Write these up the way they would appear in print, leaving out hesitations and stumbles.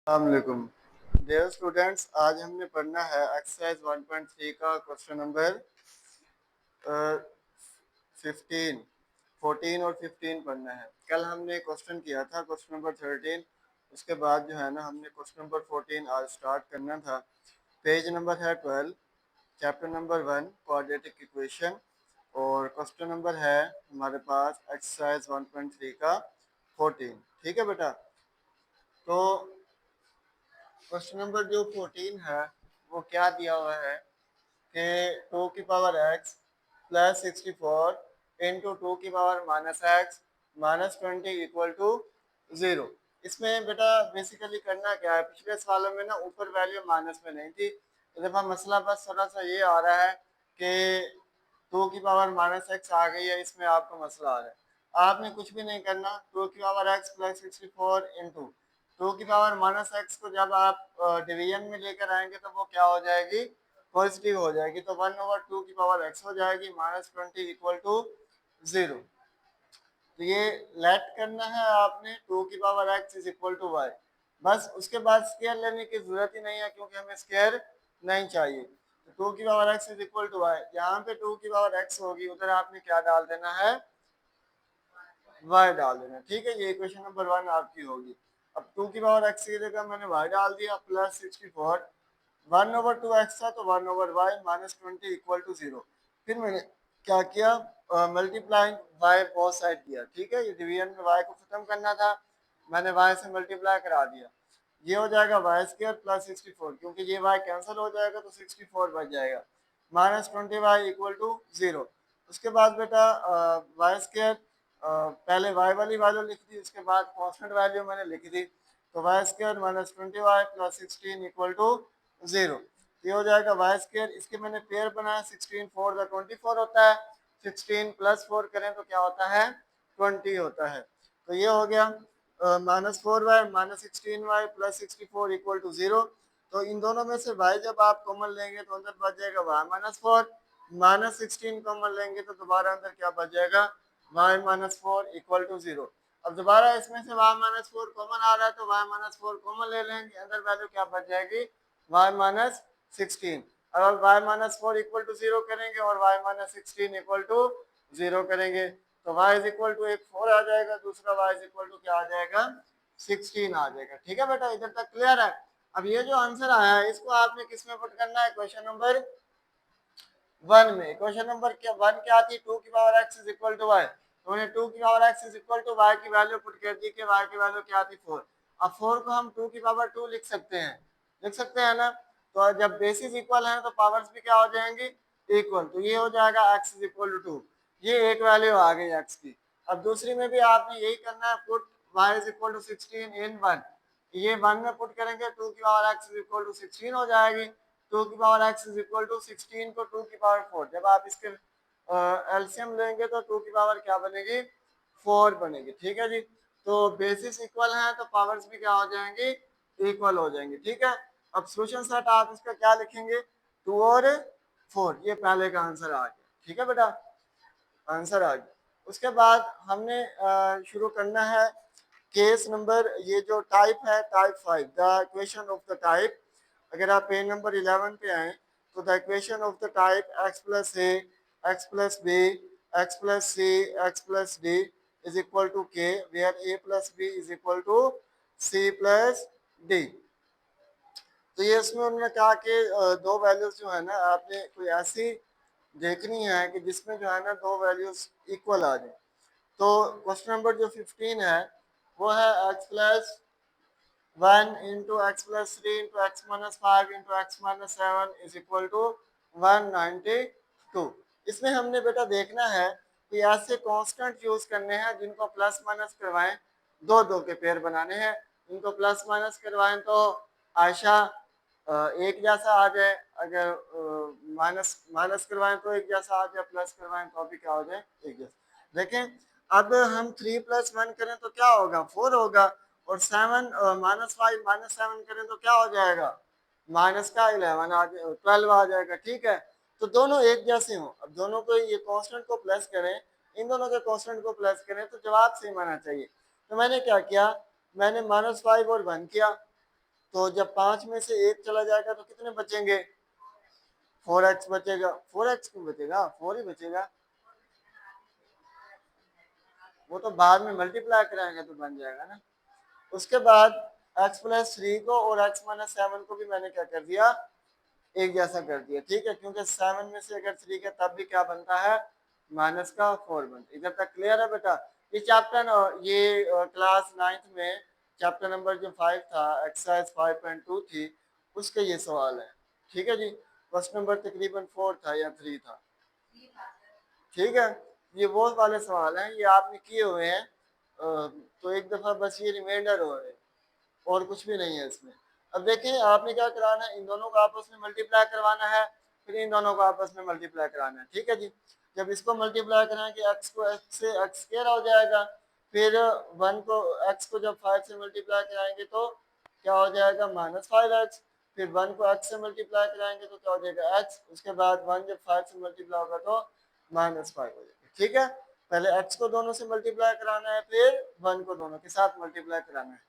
अस्सलामुअलैकुम dear students, आज हमने पढ़ना है एक्सरसाइज 1.3 का क्वेश्चन नंबर 15, 14 और 15 पढ़ना है। कल हमने क्वेश्चन किया था क्वेश्चन नंबर 13। उसके बाद जो है ना हमने क्वेश्चन नंबर 14 आज स्टार्ट करना था। पेज नंबर है 12, चैप्टर नंबर 1 क्वाड्रेटिक इक्वेशन, और क्वेश्चन नंबर है हमारे पास एक्सरसाइज 1.3 का 14। ठीक है बेटा, तो क्वेश्चन नंबर जो 14 है वो क्या दिया हुआ है कि 2 की पावर x प्लस 64 इंटू 2 की power minus x minus 20 equal to 0। इसमें बेटा बेसिकली करना क्या है, पिछले सवालों में ना ऊपर वैल्यू माइनस में नहीं थी। इस दफा मसला बस थोड़ा सा ये आ रहा है कि 2 की पावर माइनस एक्स आ गई है, इसमें आपको मसला आ रहा है। आपने कुछ भी नहीं करना, 2 की पावर एक्स प्लस 64 इंटू 2 की पावर माइनस एक्स को जब आप डिवीजन में लेकर आएंगे तो वो क्या हो जाएगी, पॉजिटिव हो जाएगी। तो 1/2 की पावर एक्स हो जाएगी माइनस 20 इक्वल टू 0। तो ये लेट करना है आपने, 2 की power x is equal to y. बस उसके बाद स्केयर लेने की जरूरत ही नहीं है क्योंकि हमें स्केयर नहीं चाहिए। तो 2 की power x is equal to y, यहाँ पे 2 की पावर एक्स होगी, उधर आपने क्या डाल देना है, वाई डाल देना। ठीक है, ये इक्वेशन नंबर 1 आपकी होगी। अब 2 की पावर एक्स की जगह मैंने वाई डाल दिया प्लस 64, 1/2 एक्स था तो 1/y माइनस 20 इक्वल टू 0। फिर मैंने क्या किया, मल्टीप्लाइंग वाई बोथ साइड किया। ठीक है, ये डिवीजन में वाई को खत्म करना था, मैंने वाई से मल्टीप्लाई करा दिया। ये हो जाएगा वाई स्क्वायर प्लस 64, क्योंकि ये वाई कैंसिल हो जाएगा तो 64 बच जाएगा, माइनस 20y इक्वल टू 0। उसके बाद बेटा वाई स्क्वायर, पहले वाई वाली वैल्यू लिख दी, उसके बाद कांस्टेंट वैल्यू मैंने लिख दी। तो y square minus 20y plus 16 equal to 0। ये हो जाएगा वाई स्क्वायर, इसके मैंने पेयर बनाया, 16 4 का 24 होता है, 16 प्लस 4 करें तो क्या होता है, 20 होता है। तो ये हो गया minus 4y minus 16y plus 64 equal to 0। तो इन दोनों में से y जब आप कॉमन लेंगे तो अंदर बच जाएगा y माइनस 4, माइनस 16 कॉमन लेंगे तो दोबारा अंदर क्या बच जाएगा, y माइनस 4 इक्वल टू 0। अब दोबारा इसमें से y माइनस 4 कॉमन आ रहा है तो y माइनस 4 कॉमन ले लेंगे, अंदर वैल्यू क्या बच जाएगी, y माइनस 16। अब y माइनस 4 इक्वल टू 0 करेंगे और y माइनस 16 इक्वल टू 0 करेंगे तो y इज इक्वल टू एक 4 आ जाएगा, दूसरा y इज इक्वल टू क्या आ जाएगा, 16 आ जाएगा। ठीक है बेटा, इधर तक क्लियर है। अब ये जो आंसर आया है इसको आपने किस में पुट करना है, क्वेश्चन नंबर 1 में। क्वेश्चन नंबर क्या 1 क्या थी, 2 की power x is equal to y। तो मैंने 2 की power x is equal to y की वैल्यू पुट कर दी कि y की वैल्यू क्या थी, 4। अब 4 को हम 2 की पावर 2 लिख सकते हैं, लिख सकते हैं ना। तो जब बेसिस इक्वल है तो पावर्स भी क्या हो जाएंगी, इक्वल। तो ये हो जाएगा x इज इक्वल टू 2, ये एक वैल्यू आ गई x की। अब दूसरी में भी आपने यही करना है, put y is equal to 16 in 1। ये 1 में पुट करेंगे, 2 की power x is equal to 16 हो जाएगी। 2 की power x is equal to 16 को 2 की पावर 4, जब आप इसके एलसीएम लेंगे तो 2 की पावर क्या बनेगी, 4 बनेगी। ठीक है जी, तो बेसिस इक्वल है तो पावर्स भी क्या हो जाएंगी, इक्वल हो जाएंगी। ठीक है, अब सोल्यूशन सेट आप इसका क्या लिखेंगे, 2 और 4, ये पहले का आंसर आ गया। ठीक है बेटा, आंसर आ गया। उसके बाद हमने शुरू करना है केस नंबर, ये जो टाइप है type 5, the equation of the type. अगर आप पेज नंबर 11 पे आए तो the equation of the type x plus a x plus b x plus c x plus d is equal to k, where a plus b is equal to c plus d. तो ये इसमें उन्होंने कहा कि दो values जो है ना आपने कोई ऐसी देखनी है कि जिसमें जो है ना दो वैल्यूज इक्वल आ जाए। तो क्वेश्चन नंबर जो 15 है वो है x plus 1 into x plus 3 into x minus 5 into x minus 7 is equal to 192। इसमें हमने बेटा देखना है कि ऐसे कांस्टेंट यूज करने हैं जिनको प्लस माइनस करवाएं, दो दो के पेयर बनाने हैं। इनको प्लस माइनस करवाएं तो आयशा एक जैसा आ जाए, अगर माइनस माइनस करवाएं तो एक जैसा आ जाए, प्लस करवाएं तो भी क्या हो जाए, एक जैसा। देखें, अब हम 3 प्लस 1 करें तो क्या होगा, 4 होगा, और 7 माइनस 5 माइनस 7 करें तो क्या हो जाएगा, माइनस का 11 आ जाए, 12 आ जाएगा। ठीक है, तो दोनों एक जैसे हों। अब दोनों को ये कांस्टेंट को प्लस करें, इन दोनों के कांस्टेंट को प्लस करें तो जवाब सेम आना चाहिए। तो मैंने क्या किया, मैंने -5 और 1 किया, तो जब 5 में से 1 चला जाएगा तो कितने बचेंगे? 4x बचेगा। 4x क्यों बचेगा? 4 ही बचेगा। वो तो बाद में मल्टीप्लाई कराएंगे तो बन जाएगा ना। उसके बाद x प्लस 3 को और x माइनस 7 को भी मैंने क्या कर दिया? एक जैसा कर दिया, ठीक है, क्योंकि 7 में से अगर 3 के तब भी क्या बनता है? माइनस का 4 बनता है। इधर तक क्लियर है बेटा? ये चैप्टर ये क्लास 9th में चैप्टर नंबर जो 5 था, एक्सरसाइज 5.2 थी, उसके ये सवाल है, ठीक है जी। क्वेश्चन नंबर तकरीबन 4 था या 3 था, ठीक है। ये वो वाले सवाल हैं, ये आपने किए हुए हैं, तो एक दफा बस ये रिमाइंडर हो रहे, और कुछ भी नहीं है इसमें। अब देखें आपने क्या कराना है, इन दोनों को आपस में मल्टीप्लाई करवाना है, फिर इन दोनों को आपस में मल्टीप्लाई कराना है, ठीक है जी। जब इसको मल्टीप्लाई कराएंगे x को x से x स्क्वायर हो जाएगा, फिर 1 को x को जब 5 से मल्टीप्लाई कराएंगे तो क्या हो जाएगा? -5x। फिर 1 को x से मल्टीप्लाई कराएंगे तो क्या हो जाएगा? x। उसके बाद 1 जब 5 से मल्टीप्लाई होगा तो -5 हो जाएगा, ठीक है। पहले x को दोनों से मल्टीप्लाई कराना है, फिर 1 को दोनों के साथ मल्टीप्लाई कराना है।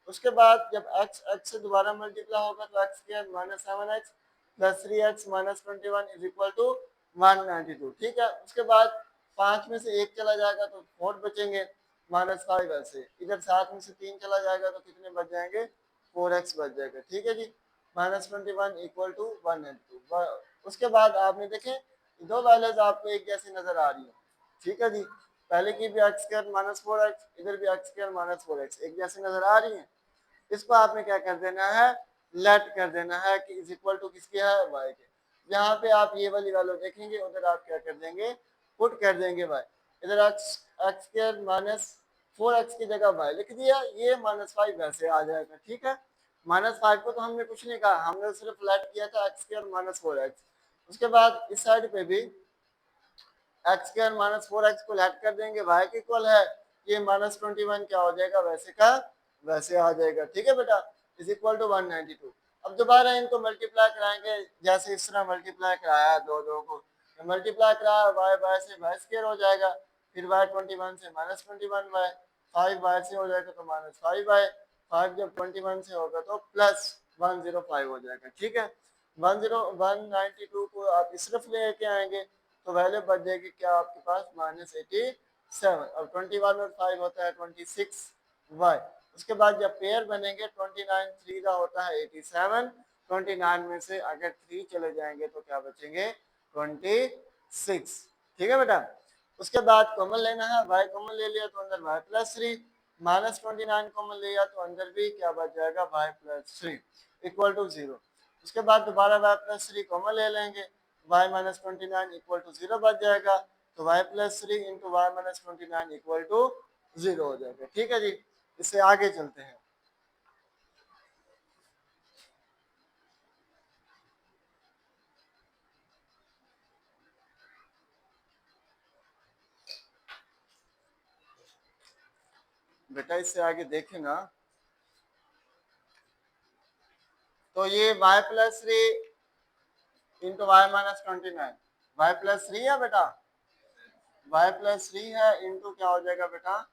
उसके बाद जब x x से दोबारा मल्टीप्लाई होगा तो x square -7x plus 3x minus 21 is equal to 192, ठीक है। उसके बाद 5 में से 1 चला जाएगा तो 4 बचेंगे, -5 ऐसे। इधर 7 में से 3 चला जाएगा तो कितने बच जाएंगे? 4x बच जाएगा, ठीक है जी। -21 इक्वल टू 192। उसके बाद आपने देखें दो वैल्यूज आपको एक जैसी नजर आ रही है, ठीक है जी। पहले की भी x स्क्वायर -4x, इधर भी x स्क्वायर -4x एक जैसी नजर आ रही है। इसको आपने क्या कर देना है? लेट कर देना है कि इज इक्वल टू किसकी है? y के। यहाँ पे आप ये वाली वैल्यू देखेंगे, उधर आप क्या कर देंगे? पुट कर देंगे y। इधर x स्क्वायर -4x की जगह y लिख दिया, ये -5 वैसे आ जाएगा, ठीक है। -5 को तो हमने कुछ नहीं कहा, हमने सिर्फ लेट किया था x स्क्वायर -4x। उसके बाद इस साइड पे भी एक्स स्क्वायर -4x को लेट कर देंगे, y के इक्वल है, ये -21 क्या हो जाएगा? वैसे का वैसे आ जाएगा, ठीक है बेटा, इज इक्वल टू 192। अब दोबारा इनको मल्टीप्लाई कराएंगे, जैसे इस तरह मल्टीप्लाई कराया दो दो को, मल्टीप्लाई कराया y से y स्क्वायर हो जाएगा, फिर y 21 से -21y, 5y से हो जाएगा तो -5y, 5 जब 21 से होगा तो +105 हो जाएगा, ठीक है। 192 को आप इस तरफ लेके आएंगे तो वैल्यू बच जाएगी क्या आपके पास? -87। और 21 और 5 होता है 26y। उसके बाद जब पेयर बनेंगे 29 3 का होता है 87, 29 में से अगर 3 चले जाएंगे तो क्या बचेंगे? 26, ठीक है बेटा। उसके बाद कॉमन लेना है, y कॉमन ले लिया तो अंदर y प्लस 3, -29 कॉमन लिया तो अंदर भी क्या बच जाएगा? y plus 3 equal to 0। उसके बाद दोबारा y प्लस 3 कॉमन ले लेंगे, y माइनस 29 इक्वल टू 0 बच जाएगा, तो y plus 3 into y minus 29 equal to 0 हो जाएगा, ठीक है जी। इससे आगे चलते हैं। बेटा इससे आगे देखें ना, तो ये y plus 3 into y minus 29, y plus 3 है बेटा, y प्लस 3 है इंटू क्या हो जाएगा बेटा?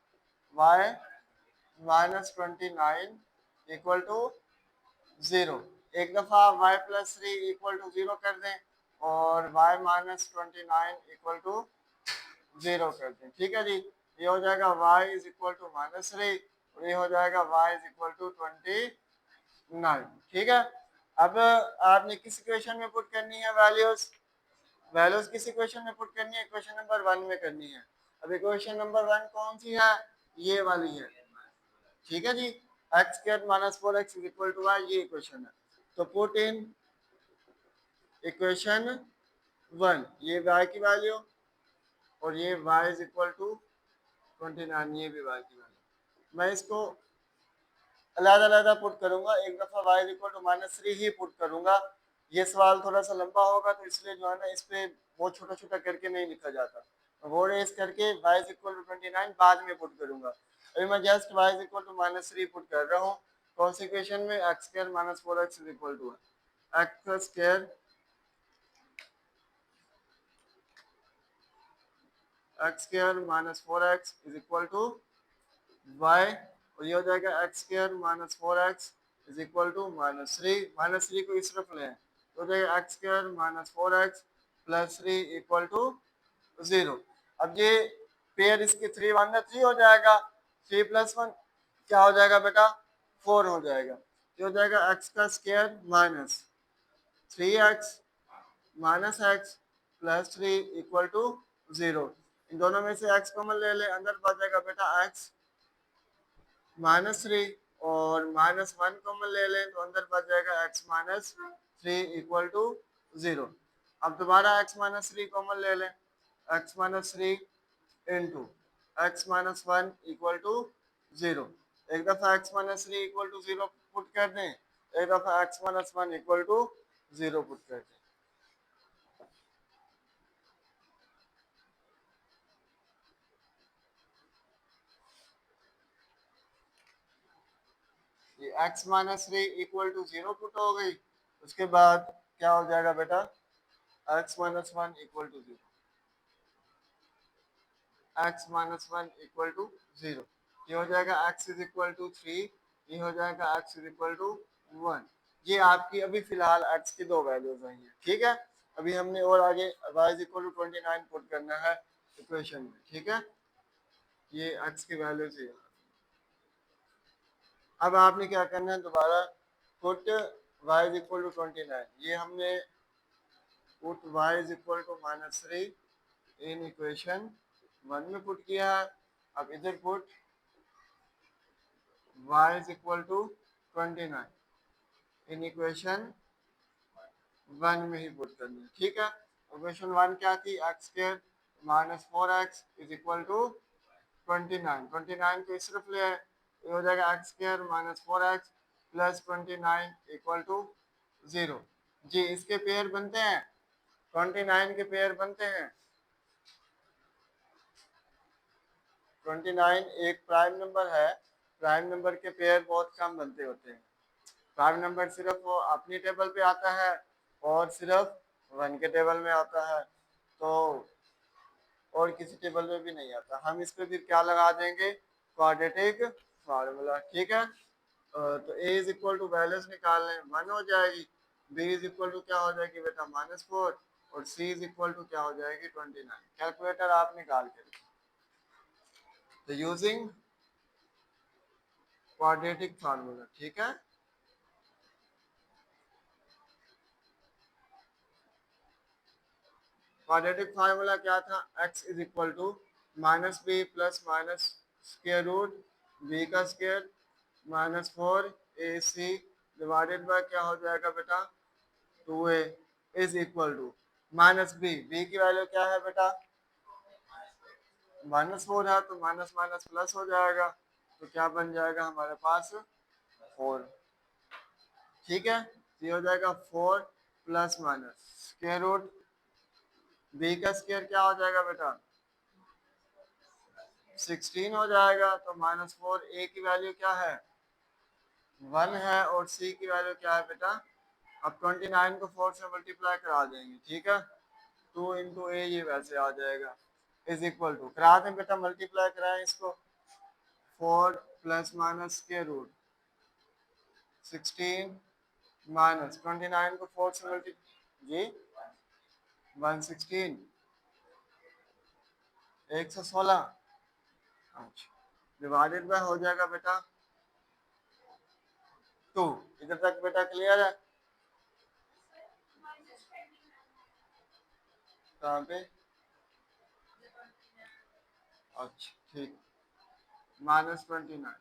y minus 29 equal to 0। एक दफा y प्लस 3 इक्वल टू 0 कर दें और y माइनस 29 इक्वल टू 0 कर दें, ठीक है जी। ये हो जाएगा y इज इक्वल टू -3 और ये हो जाएगा y इज इक्वल टू 29, ठीक है। अब आपने किस इक्वेशन में पुट करनी है वैल्यूज? वैल्यूज किस इक्वेशन में पुट करनी है? इक्वेशन नंबर 1 में करनी है। अब इक्वेशन नंबर 1 कौन सी है? ये वाली है, ठीक है जी। X square minus 4x is equal to y, ये इक्वेशन है। तो पुट इन इक्वेशन 1, ये y की वैल्यू और ये y इज इक्वल टू 29, ये भी y की वैल्यू। मैं इसको अलग-अलग पुट करूंगा, एक दफा y इज इक्वल टू -3 ही पुट करूंगा। ये सवाल थोड़ा सा लंबा होगा तो इसलिए जो है ना इस पे वो छोटा छोटा करके नहीं लिखा जाता, वो रेस करके y इज इक्वल टू 29 बाद में पुट करूंगा। अभी मैं just y is equal to -3 put कर रहा हूँ। कौन सी इक्वेशन में? x square minus 4x is equal to x square minus 4x is equal to y, और ये हो जाएगा x square minus 4x is equal to minus three को इस तरफ लें तो हो जाएगा x square minus 4x plus 3 equal to 0। अब ये पेयर इसके 3 वन 3 हो जाएगा, 3+1 क्या हो जाएगा बेटा 4 हो जाएगा। ये हो जाएगा एक्स का स्क्वायर माइनस 3x माइनस एक्स प्लस 3 इक्वल टू 0। इन दोनों में से x कॉमन ले ले, अंदर बच जाएगा बेटा x माइनस 3 और -1 कॉमन ले लें तो अंदर बच जाएगा x माइनस 3 इक्वल टू 0। अब दोबारा x माइनस 3 कॉमन ले लें, x minus 3 into x minus 1 equal to 0। एक दफ़ा x minus 3 equal to 0 put कर दें, एक दफ़ा x minus 1 equal to 0 put कर दें। ये x minus 3 equal to 0 put हो गई। उसके बाद क्या हो जाएगा बेटा x minus 1 equal to 0, x minus 1 equal to 0। ये हो जाएगा x इज इक्वल टू 3, ये हो जाएगा x इज इक्वल टू 1। ये आपकी अभी फिलहाल x की दो वैल्यूज आई हैं, ठीक है। अभी हमने और आगे y is equal to 29 put करना है इक्वेशन में, ठीक है। ये x की वैल्यूज है। अब आपने क्या करना है, दोबारा put y is equal to 29, ये हमने put y is equal to -3 in equation 1 में पुट किया है। अब इधर put y is equal to 29 in equation 1 में ही पुट करनी है, ठीक है। इक्वेशन 1 क्या थी, x square minus 4x is equal to 29। 29 को इस तरफ ले आए, ये हो जाएगा x square minus 4x plus 29 equal to 0। जी इसके पेयर बनते हैं, 29 के पेयर बनते हैं। 29 एक प्राइम नंबर है, प्राइम नंबर के पेयर बहुत कम बनते होते हैं। प्राइम नंबर सिर्फ वो अपनी टेबल पे आता है और सिर्फ 1 के टेबल में आता है, तो और किसी टेबल में भी नहीं आता। हम इस पे फिर क्या लगा देंगे, क्वाड्रेटिक फार्मूला, ठीक है। तो a is equal to values निकाल लें, 1 हो जाएगी, b इज इक्वल टू क्या हो जाएगी बेटा -4 और c इज इक्वल टू क्या हो जाएगी 29। कैलकुलेटर आप निकाल के, तो यूजिंग क्वाड्रेटिक फार्मूला, ठीक है। क्वाड्रेटिक फार्मूला क्या था, x is equal to minus b plus minus square root b का स्क्वायर -4ac डिवाइडेड बाय क्या हो जाएगा बेटा 2a is equal to minus b की वैल्यू क्या है बेटा -4 है, तो माइनस माइनस प्लस हो जाएगा, तो क्या बन जाएगा हमारे पास 4, ठीक है। ये हो जाएगा 4 plus minus square root b का स्क्वायर क्या हो जाएगा बेटा 16 हो जाएगा, तो -4 ए की वैल्यू क्या है 1 है और सी की वैल्यू क्या है बेटा, अब 29 को 4 से मल्टीप्लाई करा देंगे, ठीक है। 2 इंटू ए ये वैसे आ जाएगा इज इक्वल टू, करा दें बेटा मल्टीप्लाई कराएं इसको, 4 प्लस माइनस के रूट 16 माइनस 29 को 4 से मल्टीप्लाई जी 116 116, अच्छा डिवाइडेड बाय हो जाएगा बेटा 2। इधर तक बेटा क्लियर है, कहाँ पे, अच्छा ठीक, -29,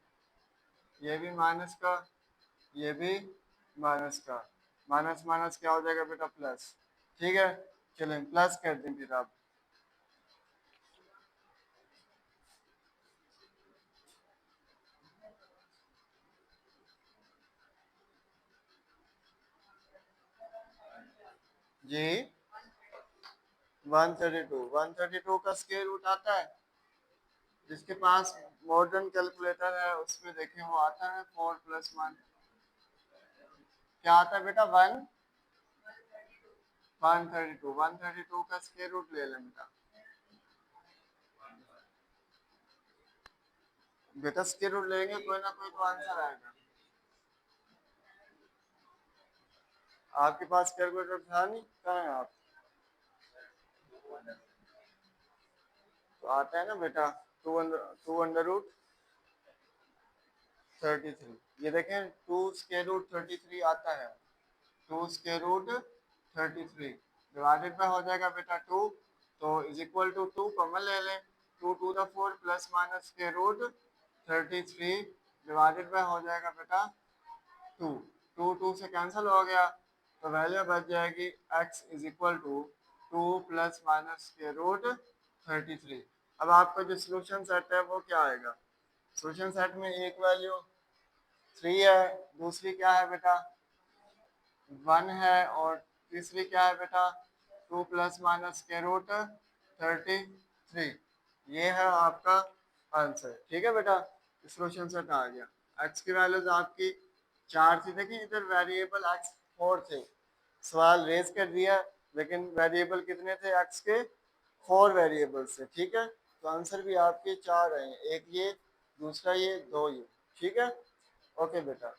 ये भी माइनस का, ये भी माइनस का, माइनस माइनस क्या हो जाएगा बेटा प्लस, ठीक है। चलें प्लस कर दें फिर आप, जी 132 का स्क्वायर रूट आता है, जिसके पास मॉडर्न कैलकुलेटर है उसमें देखें वो आता है 4 प्लस 1 क्या आता है बेटा 132 का स्क्वायर रूट ले लें बेटा, बेटा स्क्वायर रूट लेंगे कोई ना कोई तो आंसर आएगा। आपके पास कैलकुलेटर था नहीं, कहाँ है आप? तो आता है ना बेटा, टू अंडर रूट 33। ये देखें, टू स्क्वायर रूट 33 आता है। Two square root 33 divided by हो जाएगा बेटा टू, तो is equal to two common ले लें, two two the four plus minus square root 33 divided by हो जाएगा बेटा टू। टू टू से कैंसिल हो गया, तो वैल्यू बच जाएगी x is equal to two plus minus square root 33। अब आपका जो सोल्यूशन सेट है वो क्या आएगा? सोल्यूशन सेट में एक वैल्यू 3 है, दूसरी क्या है बेटा 1 है, और तीसरी क्या है बेटा 2 प्लस माइनस स्क्वायर रूट 33। ये है आपका आंसर। ठीक है बेटा, सोल्यूशन सेट आ गया। x की वैल्यूज आपकी 4 थी, देखिए इधर वेरिएबल x 4 थे, सवाल रेज कर दिया, लेकिन वेरिएबल कितने थे x के? 4 वेरिएबल से। ठीक है, तो आंसर भी आपके 4 आए, एक ये, दूसरा ये, दो ये। ठीक है, ओके बेटा।